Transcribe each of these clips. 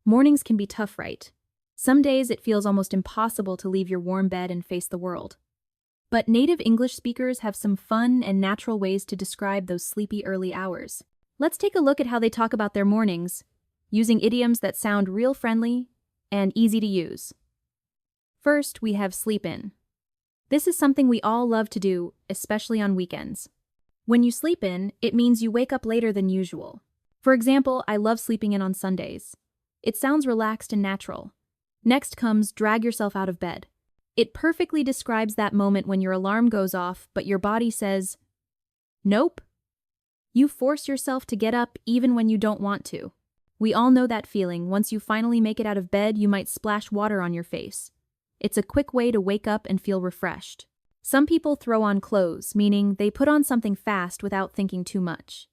Mornings can be tough, right? Some days it feels almost impossible to leave your warm bed and face the world. But native English speakers have some fun and natural ways to describe those sleepy early hours. Let's take a look at how they talk about their mornings, using idioms that sound real friendly and easy to use. First, we have sleep in. This is something we all love to do, especially on weekends. When you sleep in, it means you wake up later than usual. For example, I love sleeping in on Sundays. It sounds relaxed and natural. Next comes drag yourself out of bed. It perfectly describes that moment when your alarm goes off, but your body says, nope. You force yourself to get up even when you don't want to. We all know that feeling. Once you finally make it out of bed, you might splash water on your face. It's a quick way to wake up and feel refreshed. Some people throw on clothes, meaning they put on something fast without thinking too much.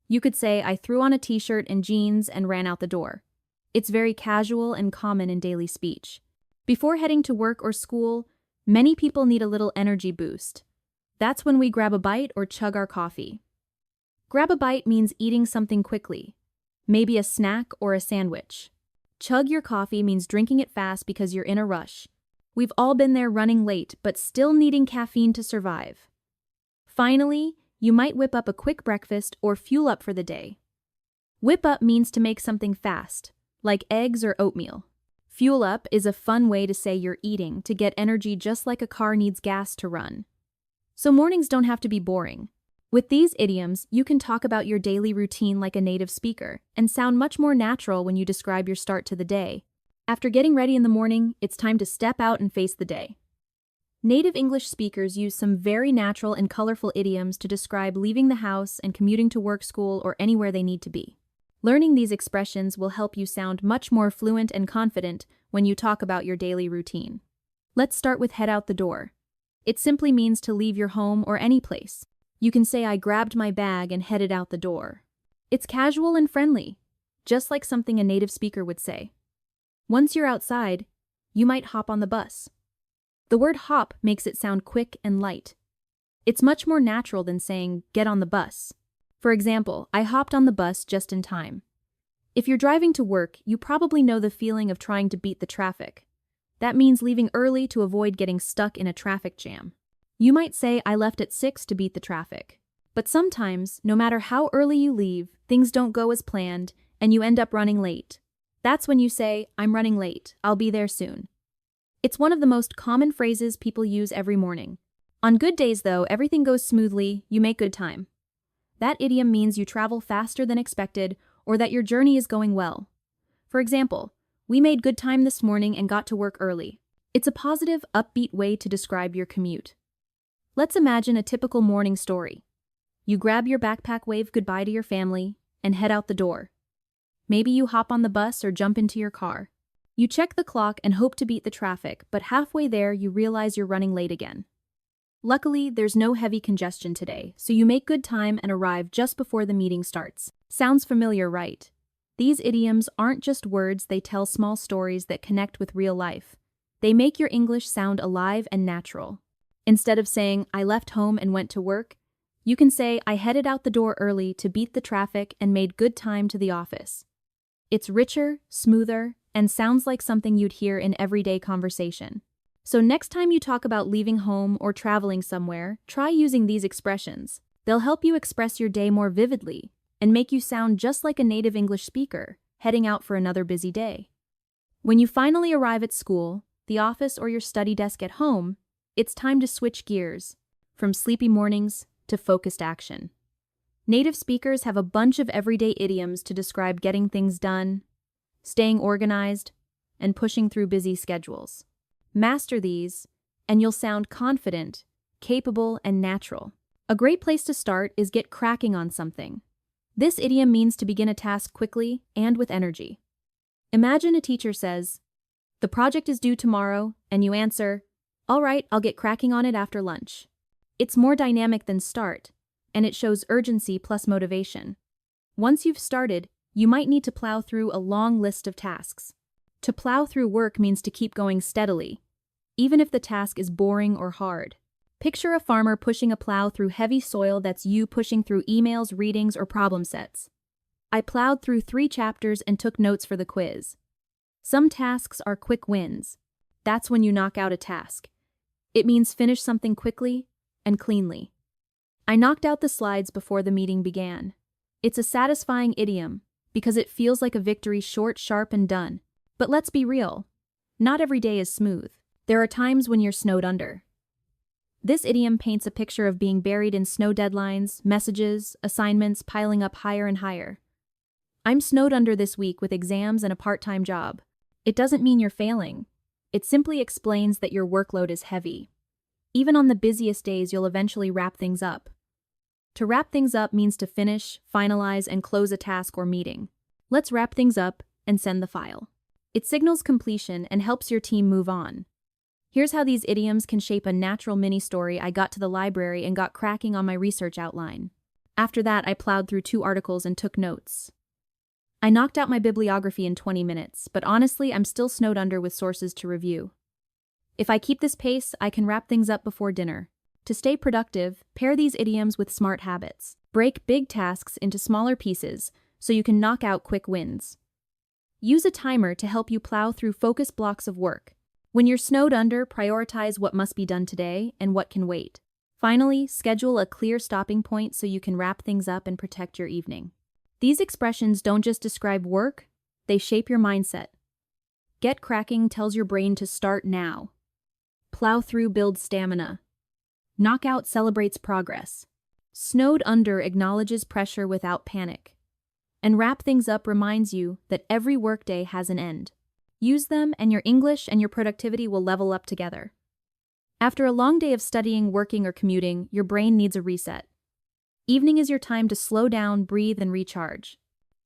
You could say, I threw on a t-shirt and jeans and ran out the door. It's very casual and common in daily speech. Before heading to work or school, many people need a little energy boost. That's when we grab a bite or chug our coffee. Grab a bite means eating something quickly, maybe a snack or a sandwich. Chug your coffee means drinking it fast because you're in a rush. We've all been there, running late, but still needing caffeine to survive. Finally, you might whip up a quick breakfast or fuel up for the day. Whip up means to make something fast, like eggs or oatmeal. Fuel up is a fun way to say you're eating to get energy, just like a car needs gas to run. So mornings don't have to be boring. With these idioms, you can talk about your daily routine like a native speaker and sound much more natural when you describe your start to the day. After getting ready in the morning, it's time to step out and face the day. Native English speakers use some very natural and colorful idioms to describe leaving the house and commuting to work, school, or anywhere they need to be. Learning these expressions will help you sound much more fluent and confident when you talk about your daily routine. Let's start with head out the door. It simply means to leave your home or any place. You can say, I grabbed my bag and headed out the door. It's casual and friendly, just like something a native speaker would say. Once you're outside, you might hop on the bus. The word hop makes it sound quick and light. It's much more natural than saying, get on the bus. For example, I hopped on the bus just in time. If you're driving to work, you probably know the feeling of trying to beat the traffic. That means leaving early to avoid getting stuck in a traffic jam. You might say, I left at 6 to beat the traffic. But sometimes, no matter how early you leave, things don't go as planned, and you end up running late. That's when you say, I'm running late, I'll be there soon. It's one of the most common phrases people use every morning. On good days, though, everything goes smoothly, you make good time. That idiom means you travel faster than expected or that your journey is going well. For example, we made good time this morning and got to work early. It's a positive, upbeat way to describe your commute. Let's imagine a typical morning story. You grab your backpack, wave goodbye to your family, and head out the door. Maybe you hop on the bus or jump into your car. You check the clock and hope to beat the traffic, but halfway there you realize you're running late again. Luckily, there's no heavy congestion today, so you make good time and arrive just before the meeting starts. Sounds familiar, right? These idioms aren't just words, they tell small stories that connect with real life. They make your English sound alive and natural. Instead of saying, I left home and went to work, you can say, I headed out the door early to beat the traffic and made good time to the office. It's richer, smoother, and sounds like something you'd hear in everyday conversation. So next time you talk about leaving home or traveling somewhere, try using these expressions. They'll help you express your day more vividly and make you sound just like a native English speaker, heading out for another busy day. When you finally arrive at school, the office, or your study desk at home, it's time to switch gears, from sleepy mornings to focused action. Native speakers have a bunch of everyday idioms to describe getting things done, staying organized, and pushing through busy schedules. Master these, and you'll sound confident, capable, and natural. A great place to start is get cracking on something. This idiom means to begin a task quickly and with energy. Imagine a teacher says, the project is due tomorrow, and you answer, all right, I'll get cracking on it after lunch. It's more dynamic than start, and it shows urgency plus motivation. Once you've started, you might need to plow through a long list of tasks. To plow through work means to keep going steadily, even if the task is boring or hard. Picture a farmer pushing a plow through heavy soil. That's you pushing through emails, readings, or problem sets. I plowed through 3 chapters and took notes for the quiz. Some tasks are quick wins. That's when you knock out a task. It means finish something quickly and cleanly. I knocked out the slides before the meeting began. It's a satisfying idiom because it feels like a victory, short, sharp, and done. But let's be real. Not every day is smooth. There are times when you're snowed under. This idiom paints a picture of being buried in snow, deadlines, messages, assignments piling up higher and higher. I'm snowed under this week with exams and a part-time job. It doesn't mean you're failing. It simply explains that your workload is heavy. Even on the busiest days, you'll eventually wrap things up. To wrap things up means to finish, finalize, and close a task or meeting. Let's wrap things up and send the file. It signals completion and helps your team move on. Here's how these idioms can shape a natural mini-story. I got to the library and got cracking on my research outline. After that, I plowed through 2 articles and took notes. I knocked out my bibliography in 20 minutes, but honestly, I'm still snowed under with sources to review. If I keep this pace, I can wrap things up before dinner. To stay productive, pair these idioms with smart habits. Break big tasks into smaller pieces so you can knock out quick wins. Use a timer to help you plow through focused blocks of work. When you're snowed under, prioritize what must be done today and what can wait. Finally, schedule a clear stopping point so you can wrap things up and protect your evening. These expressions don't just describe work, they shape your mindset. Get cracking tells your brain to start now. Plow through builds stamina. Knockout celebrates progress. Snowed under acknowledges pressure without panic. And wrap things up reminds you that every workday has an end. Use them and your English and your productivity will level up together. After a long day of studying, working, or commuting, your brain needs a reset. Evening is your time to slow down, breathe, and recharge.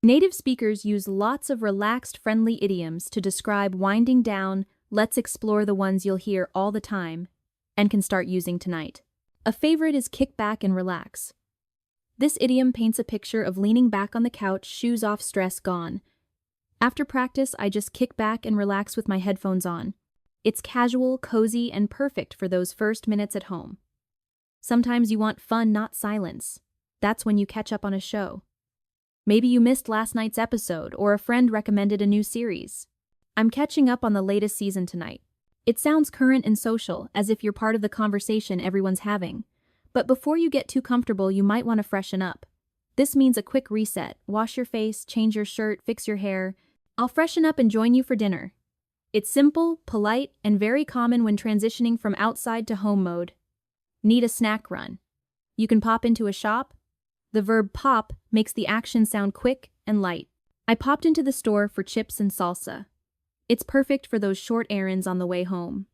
Native speakers use lots of relaxed, friendly idioms to describe winding down. Let's explore the ones you'll hear all the time and can start using tonight. A favorite is kick back and relax. This idiom paints a picture of leaning back on the couch, shoes off, stress gone. After practice, I just kick back and relax with my headphones on. It's casual, cozy, and perfect for those first minutes at home. Sometimes you want fun, not silence. That's when you catch up on a show. Maybe you missed last night's episode or a friend recommended a new series. I'm catching up on the latest season tonight. It sounds current and social, as if you're part of the conversation everyone's having. But before you get too comfortable, you might want to freshen up. This means a quick reset. Wash your face, change your shirt, fix your hair. I'll freshen up and join you for dinner. It's simple, polite, and very common when transitioning from outside to home mode. Need a snack run? You can pop into a shop. The verb pop makes the action sound quick and light. I popped into the store for chips and salsa. It's perfect for those short errands on the way home.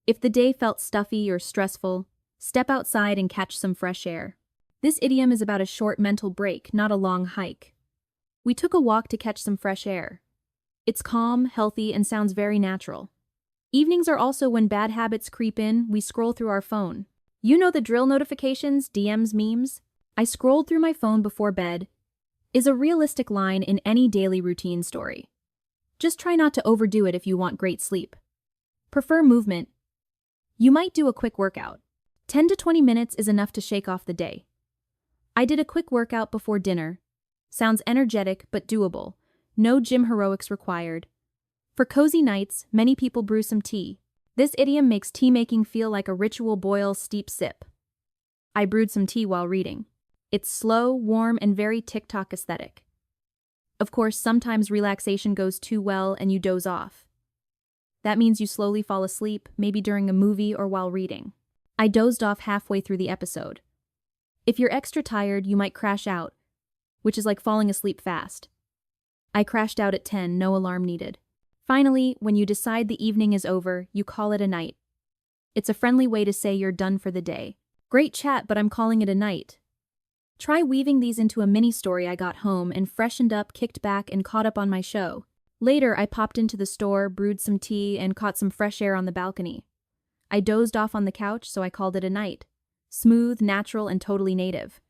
If the day felt stuffy or stressful, step outside and catch some fresh air. This idiom is about a short mental break, not a long hike. We took a walk to catch some fresh air. It's calm, healthy, and sounds very natural. Evenings are also when bad habits creep in. We scroll through our phone. You know the drill: notifications, DMs, memes. I scrolled through my phone before bed is a realistic line in any daily routine story. Just try not to overdo it if you want great sleep. Prefer movement. You might do a quick workout. 10 to 20 minutes is enough to shake off the day. I did a quick workout before dinner. Sounds energetic but doable. No gym heroics required. For cozy nights, many people brew some tea. This idiom makes tea making feel like a ritual: boil, steep, sip. I brewed some tea while reading. It's slow, warm, and very TikTok aesthetic. Of course, sometimes relaxation goes too well and you doze off. That means you slowly fall asleep, maybe during a movie or while reading. I dozed off halfway through the episode. If you're extra tired, you might crash out, which is like falling asleep fast. I crashed out at 10, no alarm needed. Finally, when you decide the evening is over, you call it a night. It's a friendly way to say you're done for the day. Great chat, but I'm calling it a night. Try weaving these into a mini story. I got home and freshened up, kicked back, and caught up on my show. Later, I popped into the store, brewed some tea, and caught some fresh air on the balcony. I dozed off on the couch, so I called it a night. Smooth, natural, and totally native.